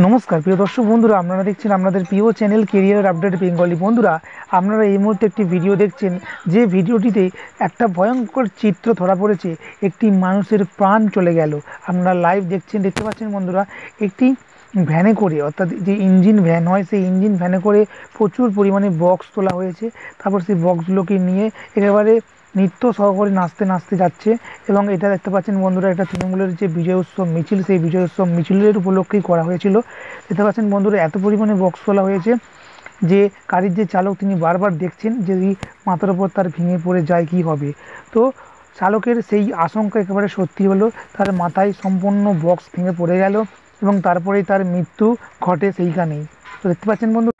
নমস্কার প্রিয় দর্শক বন্ধুরা, আপনারা দেখছেন আপনাদের প্রিয় চ্যানেল কেরিয়ার আপডেট বেঙ্গলি। বন্ধুরা, আপনারা এই মুহূর্তে একটি ভিডিও দেখছেন, যে ভিডিওটিতে একটা ভয়ঙ্কর চিত্র ধরা পড়েছে। একটি মানুষের প্রাণ চলে গেল। আপনারা লাইভ দেখতে পাচ্ছেন বন্ধুরা। একটি ভ্যানে করে, অর্থাৎ যে ইঞ্জিন ভ্যান হয়, সেই ইঞ্জিন ভ্যানে করে প্রচুর পরিমাণে বক্স তোলা হয়েছে। তারপর সেই বক্সগুলোকে নিয়ে একেবারে নৃত্য সহকারে নাচতে নাচতে যাচ্ছে। এবং এটা দেখতে পাচ্ছেন বন্ধুরা, এটা তৃণমূলের যে বিজয় উৎসব মিছিল, সেই বিজয় উৎসব মিছিলের উপলক্ষেই করা হয়েছিল। দেখতে পাচ্ছেন বন্ধুরা, এত পরিমাণে বক্স তোলা হয়েছে যে গাড়ির যে চালক, তিনি বারবার দেখছেন যদি মাথার ওপর তার ভেঙে পড়ে যায় কি হবে। তো চালকের সেই আশঙ্কা একেবারে সত্যি হলো, তার মাথায় সম্পূর্ণ বক্স ভেঙে পড়ে গেল এবং তারপরেই তার মৃত্যু ঘটে সেইখানেই। তো দেখতে পাচ্ছেন বন্ধু।